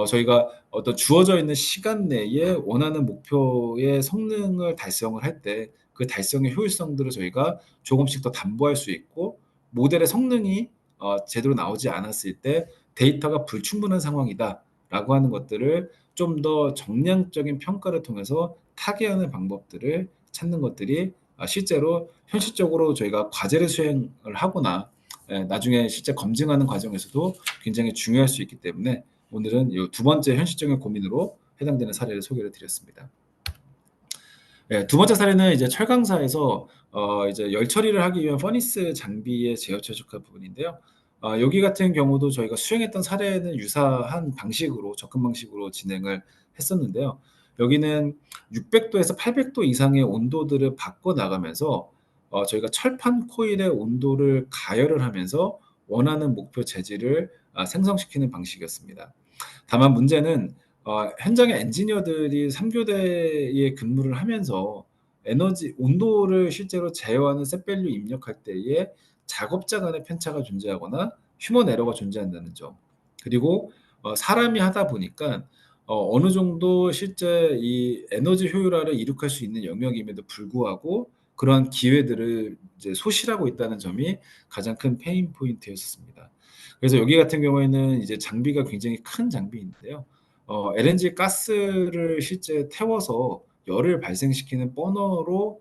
Speaker 1: 저희가 어떤 주어져 있는 시간 내에 원하는 목표의 성능을 달성을 할 때 그 달성의 효율성들을 저희가 조금씩 더 담보할 수 있고 모델의 성능이 제대로 나오지 않았을 때 '데이터가 불충분한 상황이다.'라고 하는 것들을 좀 더 정량적인 평가를 통해서 타개하는 방법들을 찾는 것들이 실제로 현실적으로 저희가 과제를 수행을 하거나 나중에 실제 검증하는 과정에서도 굉장히 중요할 수 있기 때문에 오늘은 요 두 번째 현실적인 고민으로 해당되는 사례를 소개를 드렸습니다. 예. 두 번째 사례는 이제 철강사에서 이제 열 처리를 하기 위한 퍼니스 장비의 제어 최적화 부분인데요. 여기 같은 경우도 저희가 수행했던 사례는 유사한 방식으로 접근 방식으로 진행을 했었는데요. 여기는 600 도에서 800도 이상의 온도들을 바꿔 나가면서 저희가 철판 코일의 온도를 가열을 하면서 원하는 목표 재질을 생성시키는 방식이었습니다. 다만 문제는 현장의 엔지니어들이 3 교대에 근무를 하면서 에너지 온도를 실제로 제어하는 셋 밸류 입력할 때에 작업자 간의 편차가 존재하거나 휴먼 에러가 존재한다는 점. 그리고 사람이 하다 보니까 어느 정도 실제 이 에너지 효율화를 이룩할 수 있는 영역임에도 불구하고 그러한 기회들을 이제 소실하고 있다는 점이 가장 큰 페인 포인트였었습니다. 그래서 여기 같은 경우에는 이제 장비가 굉장히 큰 장비인데요. LNG 가스를 실제 태워서 열을 발생시키는 버너로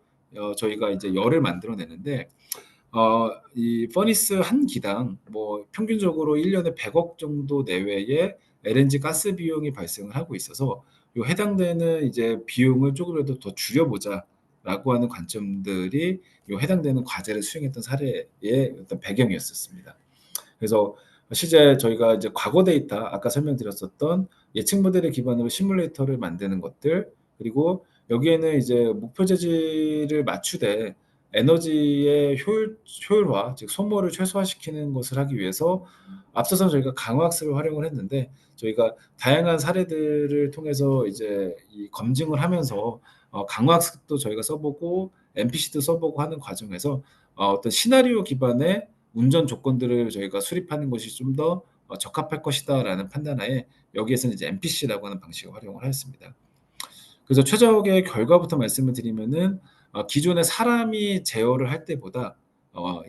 Speaker 1: 저희가 이제 열을 만들어 내는데 이 퍼니스 한 기당 뭐 평균적으로 1년에 100억 정도 내외의 LNG 가스 비용이 발생을 하고 있어서 요 해당되는 이제 비용을 조금이라도 더 줄여보자라고 하는 관점들이 요 해당되는 과제를 수행했던 사례의 어떤 배경이었었습니다. 그래서 실제 저희가 이제 과거 데이터 아까 설명드렸었던 예측 모델을 기반으로 시뮬레이터를 만드는 것들 그리고 여기에는 이제 목표 재질을 맞추되 에너지의 효율화 즉 소모를 최소화시키는 것을 하기 위해서 앞서서 저희가 강화학습을 활용을 했는데 저희가 다양한 사례들을 통해서 이제 이 검증을 하면서 강화학습도 저희가 써보고 MPC도 써보고 하는 과정에서 어떤 시나리오 기반의 운전 조건들을 저희가 수립하는 것이 좀 더 적합할 것이다라는 판단하에 여기에서는 이제 MPC라고 하는 방식을 활용을 하였습니다. 그래서 최적의 결과부터 말씀을 드리면은 기존에 사람이 제어를 할 때보다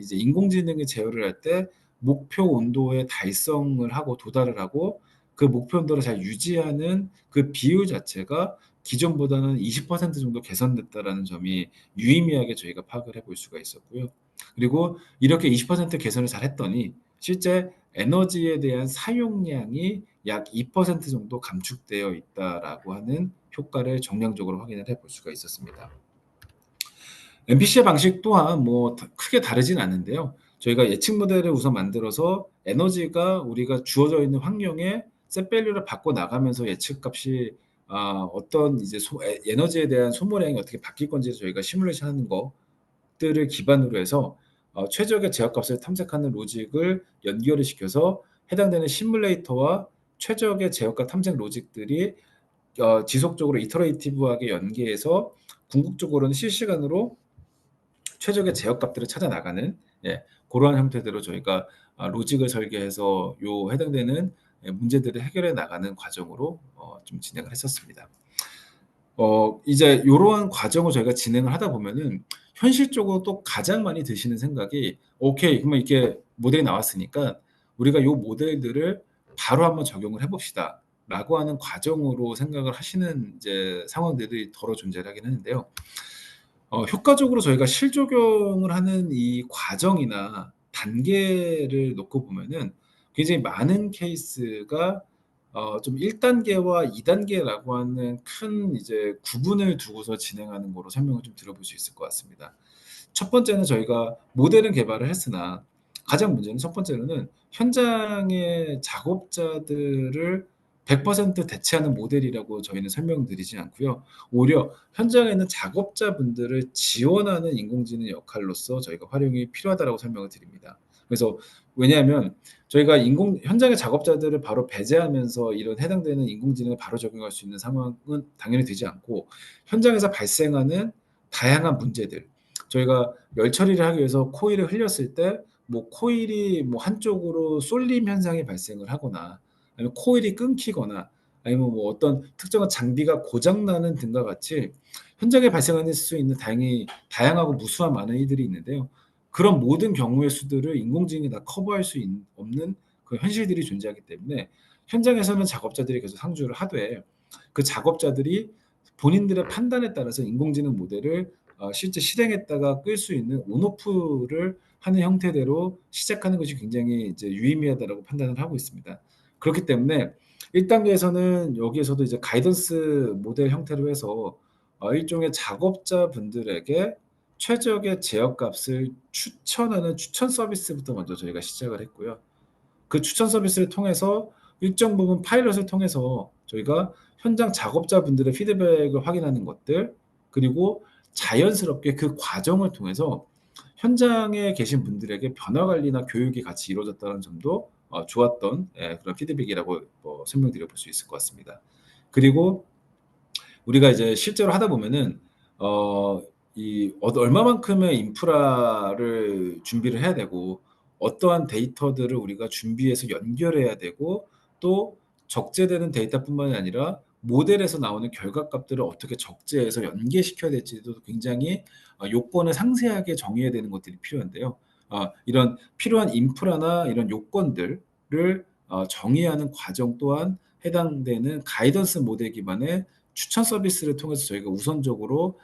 Speaker 1: 이제 인공지능이 제어를 할 때 목표 온도에 달성을 하고 도달을 하고 그 목표 온도를 잘 유지하는 그 비율 자체가 기존보다는 20% 정도 개선됐다라는 점이 유의미하게 저희가 파악을 해볼 수가 있었고요. 그리고 이렇게 20% 개선을 잘 했더니 실제 에너지에 대한 사용량이 약 2% 정도 감축되어 있다라고 하는 효과를 정량적으로 확인을 해볼 수가 있었습니다. MPC의 방식 또한 뭐 크게 다르진 않은데요. 저희가 예측 모델을 우선 만들어서 에너지가 우리가 주어져 있는 환경에 셋 밸류를 바꿔 나가면서 예측값이 어떤 이제 에너지에 대한 소모량이 어떻게 바뀔 건지 저희가 시뮬레이션 하는 것들을 기반으로 해서 최적의 제어값을 탐색하는 로직을 연결을 시켜서 해당되는 시뮬레이터와 최적의 제어값 탐색 로직들이 지속적으로 이터레이티브하게 연계해서 궁극적으로는 실시간으로 최적의 제어값들을 찾아 나가는 그러한 형태대로 저희가 로직을 설계해서 요 해당되는 문제들을 해결해 나가는 과정으로 좀 진행을 했었습니다. 이제 요러한 과정을 저희가 진행을 하다 보면은 현실적으로 또 가장 많이 드시는 생각이 오케이 그러면 이렇게 모델이 나왔으니까 우리가 요 모델들을 바로 한번 적용을 해봅시다라고 하는 과정으로 생각을 하시는 이제 상황들이 더러 존재를 하긴 하는데요. 효과적으로 저희가 실적용을 하는 이 과정이나 단계를 놓고 보면은 굉장히 많은 케이스가 좀 1단계와 2단계라고 하는 큰 이제 구분을 두고서 진행하는 거로 설명을 좀 들어볼 수 있을 것 같습니다. 첫 번째는 저희가 모델은 개발을 했으나 가장 문제는 첫 번째로는 현장의 작업자들을 100% 대체하는 모델이라고 저희는 설명드리지 않고요. 오히려 현장에 있는 작업자분들을 지원하는 인공지능 역할로서 저희가 활용이 필요하다라고 설명을 드립니다. 그래서 왜냐하면 저희가 현장의 작업자들을 바로 배제하면서 이런 해당되는 인공지능을 바로 적용할 수 있는 상황은 당연히 되지 않고 현장에서 발생하는 다양한 문제들 저희가 열 처리를 하기 위해서 코일을 흘렸을 때 뭐 코일이 뭐 한쪽으로 쏠림 현상이 발생을 하거나 아니면 코일이 끊기거나 아니면 뭐 어떤 특정한 장비가 고장 나는 등과 같이 현장에 발생할 수 있는 다양하고 무수한 많은 일들이 있는데요. 그런 모든 경우의 수들을 인공지능이 다 커버할 수 없는 그 현실들이 존재하기 때문에 현장에서는 작업자들이 계속 상주를 하되 그 작업자들이 본인들의 판단에 따라서 인공지능 모델을 실제 실행했다가 끌 수 있는 온오프를 하는 형태대로 시작하는 것이 굉장히 이제 유의미하다라고 판단을 하고 있습니다. 그렇기 때문에 1단계에서는 여기에서도 이제 가이던스 모델 형태로 해서 일종의 작업자분들에게 최적의 제어값을 추천하는 추천 서비스부터 먼저 저희가 시작을 했고요. 그 추천 서비스를 통해서 일정 부분 파일럿을 통해서 저희가 현장 작업자분들의 피드백을 확인하는 것들 그리고 자연스럽게 그 과정을 통해서 현장에 계신 분들에게 변화 관리나 교육이 같이 이루어졌다는 점도 좋았던 그런 피드백이라고 설명드려 볼 수 있을 것 같습니다. 그리고 우리가 이제 실제로 하다 보면은 얼마만큼의 인프라를 준비를 해야 되고 어떠한 데이터들을 우리가 준비해서 연결해야 되고 또 적재되는 데이터뿐만이 아니라 모델에서 나오는 결과값들을 어떻게 적재해서 연계시켜야 될지도 굉장히 요건을 상세하게 정해야 되는 것들이 필요한데요. 이런 필요한 인프라나 이런 요건들을 정의해야 하는 과정 또한 해당되는 가이던스 모델 기반의 추천 서비스를 통해서 저희가 우선적으로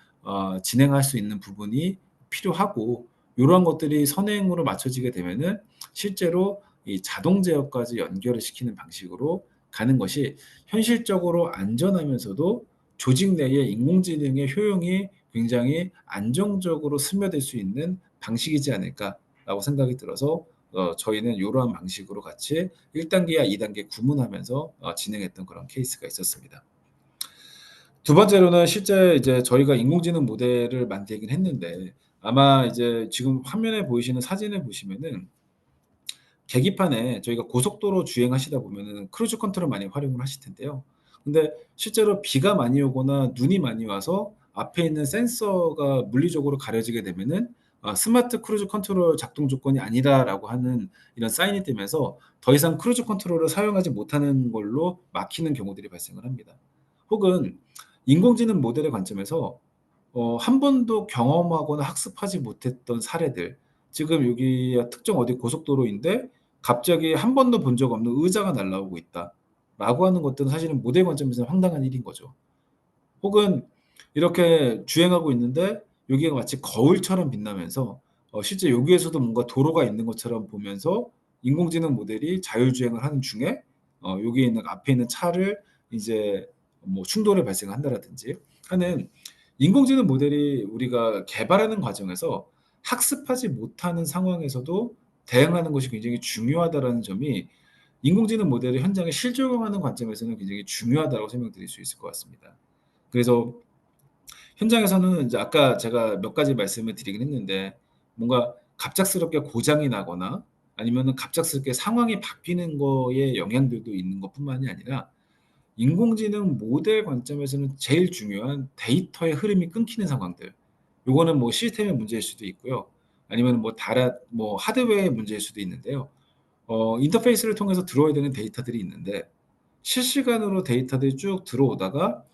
Speaker 1: 진행할 수 있는 부분이 필요하고 요러한 것들이 선행으로 맞춰지게 되면은 실제로 이 자동 제어까지 연결을 시키는 방식으로 가는 것이 현실적으로 안전하면서도 조직 내에 인공지능의 효용이 굉장히 안정적으로 스며들 수 있는 방식이지 않을까라고 생각이 들어서 저희는 요러한 방식으로 같이 1 단계와 2 단계 구분하면서 진행했던 그런 케이스가 있었습니다. 두 번째로는 실제 이제 저희가 인공지능 모델을 만들긴 했는데 아마 이제 지금 화면에 보이시는 사진을 보시면은 계기판에 저희가 고속도로 주행하시다 보면은 크루즈 컨트롤 많이 활용을 하실 텐데요. 근데 실제로 비가 많이 오거나 눈이 많이 와서 앞에 있는 센서가 물리적으로 가려지게 되면은 "스마트 크루즈 컨트롤 작동 조건이 아니다."라고 하는 이런 사인이 뜨면서 더 이상 크루즈 컨트롤을 사용하지 못하는 걸로 막히는 경우들이 발생을 합니다. 혹은 인공지능 모델의 관점에서 한 번도 경험하거나 학습하지 못했던 사례들, 지금 여기 특정 어디 고속도로인데 갑자기 한 번도 본 적 없는 의자가 날아오고 있다라고 하는 것들은 사실은 모델 관점에서는 황당한 일인 거죠. 혹은 이렇게 주행하고 있는데 여기가 마치 거울처럼 빛나면서 실제 여기에서도 뭔가 도로가 있는 것처럼 보면서 인공지능 모델이 자율주행을 하는 중에 여기에 있는 앞에 있는 차를 이제 뭐 충돌이 발생한다라든지 하는 인공지능 모델이 우리가 개발하는 과정에서 학습하지 못하는 상황에서도 대응하는 것이 굉장히 중요하다라는 점이 인공지능 모델을 현장에 실적용하는 관점에서는 굉장히 중요하다고 설명드릴 수 있을 것 같습니다. 그래서 현장에서는 이제 아까 제가 몇 가지 말씀을 드리긴 했는데 뭔가 갑작스럽게 고장이 나거나 아니면은 갑작스럽게 상황이 바뀌는 거에 영향들도 있는 것뿐만이 아니라 인공지능 모델 관점에서는 제일 중요한 데이터의 흐름이 끊기는 상황들. 요거는 뭐 시스템의 문제일 수도 있고요. 아니면은 뭐 다른 뭐 하드웨어의 문제일 수도 있는데요. 인터페이스를 통해서 들어와야 되는 데이터들이 있는데 실시간으로 데이터들이 쭉 들어오다가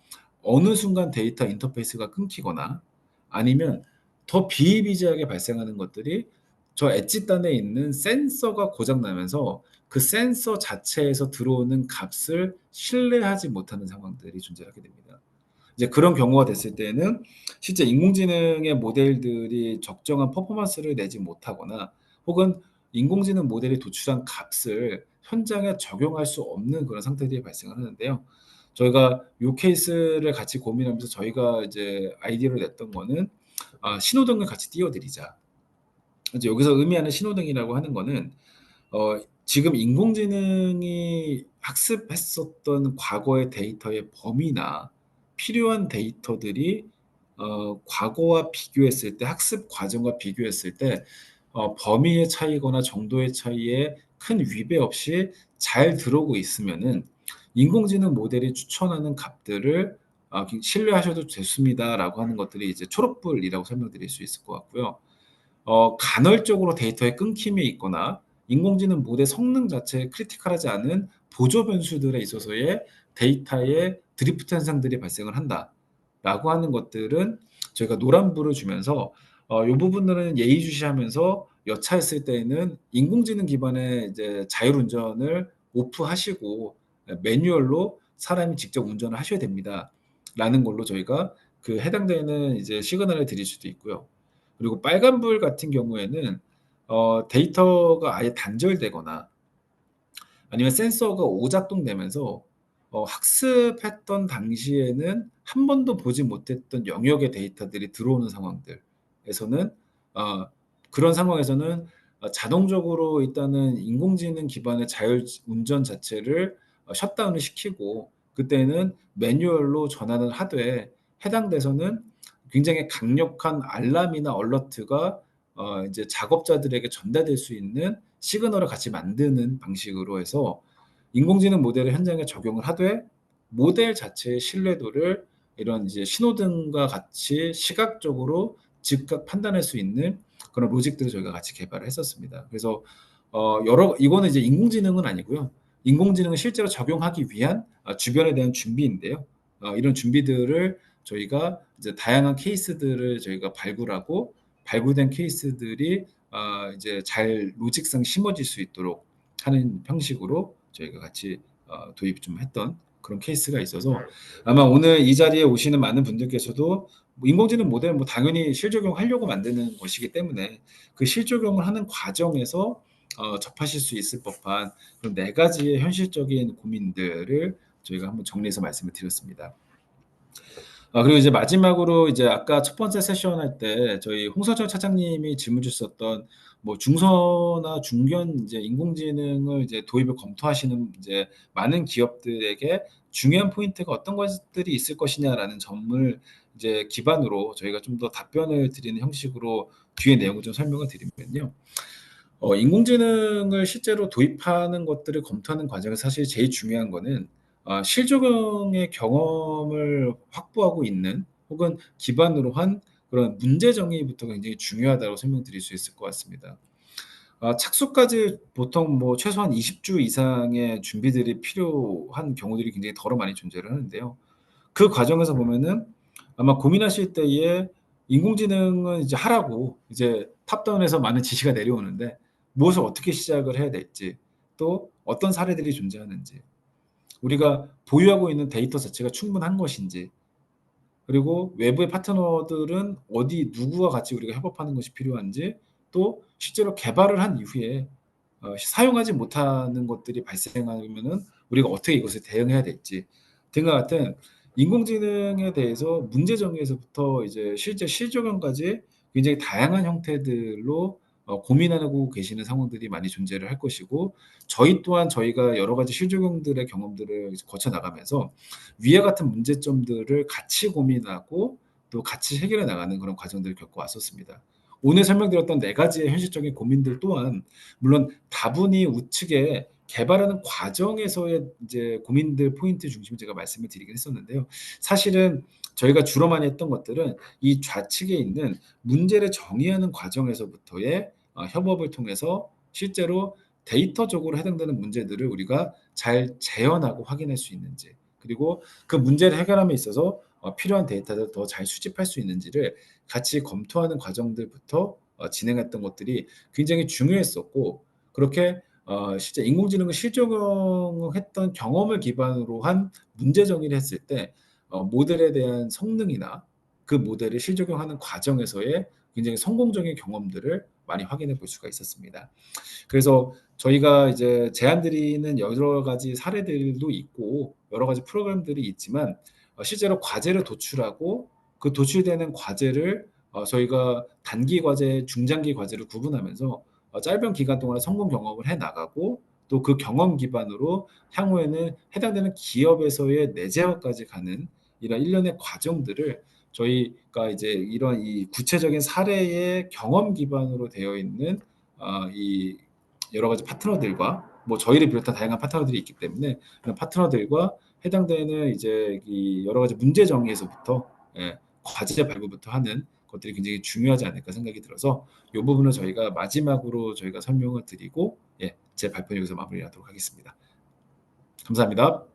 Speaker 1: 어느 순간 데이터 인터페이스가 끊기거나 아니면 더 비일비재하게 발생하는 것들이 저 엣지단에 있는 센서가 고장 나면서 그 센서 자체에서 들어오는 값을 신뢰하지 못하는 상황들이 존재하게 됩니다. 이제 그런 경우가 됐을 때에는 실제 인공지능의 모델들이 적정한 퍼포먼스를 내지 못하거나 혹은 인공지능 모델이 도출한 값을 현장에 적용할 수 없는 그런 상태들이 발생을 하는데요. 저희가 요 케이스를 같이 고민하면서 저희가 이제 아이디어를 냈던 거는 신호등을 같이 띄워 드리자. 이제 여기서 의미하는 신호등이라고 하는 거는 지금 인공지능이 학습했었던 과거의 데이터의 범위나 필요한 데이터들이 과거와 비교했을 때 학습 과정과 비교했을 때 범위의 차이거나 정도의 차이에 큰 위배 없이 잘 들어오고 있으면은 인공지능 모델이 추천하는 값들을 "신뢰하셔도 좋습니다."라고 하는 것들이 이제 초록불이라고 설명드릴 수 있을 것 같고요. 간헐적으로 데이터의 끊김이 있거나 인공지능 모델 성능 자체에 크리티컬하지 않은 보조 변수들에 있어서의 데이터의 드리프트 현상들이 발생을 한다라고 하는 것들은 저희가 노란불을 주면서 요 부분들은 예의주시하면서 여차했을 때에는 인공지능 기반의 이제 자율운전을 오프하시고 매뉴얼로 사람이 직접 운전을 하셔야 됩니다.'라는 걸로 저희가 그 해당되는 이제 시그널을 드릴 수도 있고요. 그리고 빨간불 같은 경우에는 데이터가 아예 단절되거나 아니면 센서가 오작동되면서 학습했던 당시에는 한 번도 보지 못했던 영역의 데이터들이 들어오는 상황들에서는 어 그런 상황에서는 자동적으로 일단은 인공지능 기반의 자율 운전 자체를 셧다운을 시키고 그때는 매뉴얼로 전환을 하되 해당 돼서는 굉장히 강력한 알람이나 얼러트가 이제 작업자들에게 전달될 수 있는 시그널을 같이 만드는 방식으로 해서 인공지능 모델을 현장에 적용을 하되 모델 자체의 신뢰도를 이런 이제 신호등과 같이 시각적으로 즉각 판단할 수 있는 그런 로직들을 저희가 같이 개발을 했었습니다. 그래서 여러 이거는 이제 인공지능은 아니고요. 인공지능을 실제로 적용하기 위한 주변에 대한 준비인데요. 이런 준비들을 저희가 이제 다양한 케이스들을 저희가 발굴하고 발굴된 케이스들이 이제 잘 로직상 심어질 수 있도록 하는 형식으로 저희가 같이 도입 좀 했던 그런 케이스가 있어서 아마 오늘 이 자리에 오시는 많은 분들께서도 뭐 인공지능 모델 뭐 당연히 실적용하려고 만드는 것이기 때문에 그 실적용을 하는 과정에서 접하실 수 있을 법한 그런 네 가지의 현실적인 고민들을 저희가 한번 정리해서 말씀을 드렸습니다. 그리고 이제 마지막으로 이제 아까 첫 번째 세션 할 때 저희 홍서정 차장님이 질문 주셨던 뭐 중소나 중견 이제 인공지능을 이제 도입을 검토하시는 이제 많은 기업들에게 중요한 포인트가 어떤 것들이 있을 것이냐라는 점을 이제 기반으로 저희가 좀 더 답변을 드리는 형식으로 뒤에 내용을 좀 설명을 드리면요. 인공지능을 실제로 도입하는 것들을 검토하는 과정에서 사실 제일 중요한 거는 실적용의 경험을 확보하고 있는 혹은 기반으로 한 그런 문제 정의부터 굉장히 중요하다고 설명드릴 수 있을 것 같습니다. 착수까지 보통 뭐 최소한 20주 이상의 준비들이 필요한 경우들이 굉장히 더러 많이 존재를 하는데요. 그 과정에서 보면은 아마 고민하실 때에 인공지능은 이제 하라고 이제 탑다운에서 많은 지시가 내려오는데 무엇을 어떻게 시작을 해야 될지 또 어떤 사례들이 존재하는지 우리가 보유하고 있는 데이터 자체가 충분한 것인지 그리고 외부의 파트너들은 어디 누구와 같이 우리가 협업하는 것이 필요한지 또 실제로 개발을 한 이후에 사용하지 못하는 것들이 발생하면은 우리가 어떻게 이것을 대응해야 될지 등과 같은 인공지능에 대해서 문제 정의에서부터 이제 실제 실적용까지 굉장히 다양한 형태들로 고민하고 계시는 상황들이 많이 존재를 할 것이고 저희 또한 저희가 여러 가지 실적용들의 경험들을 거쳐 나가면서 위와 같은 문제점들을 같이 고민하고 또 같이 해결해 나가는 그런 과정들을 겪어 왔었습니다. 오늘 설명드렸던 네 가지의 현실적인 고민들 또한 물론 다분히 우측에 개발하는 과정에서의 이제 고민들 포인트 중심으로 제가 말씀을 드리긴 했었는데요. 사실은 저희가 주로 많이 했던 것들은 이 좌측에 있는 문제를 정의하는 과정에서부터의 협업을 통해서 실제로 데이터적으로 해당되는 문제들을 우리가 잘 재현하고 확인할 수 있는지 그리고 그 문제를 해결함에 있어서 필요한 데이터를 더 잘 수집할 수 있는지를 같이 검토하는 과정들부터 진행했던 것들이 굉장히 중요했었고 그렇게 실제 인공지능을 실적용했던 경험을 기반으로 한 문제 정의를 했을 때 모델에 대한 성능이나 그 모델을 실적용하는 과정에서의 굉장히 성공적인 경험들을 많이 확인해 볼 수가 있었습니다. 그래서 저희가 이제 제안 드리는 여러 가지 사례들도 있고 여러 가지 프로그램들이 있지만 실제로 과제를 도출하고 그 도출되는 과제를 저희가 단기 과제, 중장기 과제를 구분하면서 짧은 기간 동안에 성공 경험을 해 나가고 또 그 경험 기반으로 향후에는 해당되는 기업에서의 내재화까지 가는 이런 일련의 과정들을 저희가 이제 이런 이 구체적인 사례의 경험 기반으로 되어 있는 이 여러 가지 파트너들과 뭐 저희를 비롯한 다양한 파트너들이 있기 때문에 그런 파트너들과 해당되는 이제 이 여러 가지 문제 정의에서부터 과제 발굴부터 하는 것들이 굉장히 중요하지 않을까 생각이 들어서 이 부분은 저희가 마지막으로 저희가 설명을 드리고 제 발표 여기서 마무리하도록 하겠습니다. 감사합니다.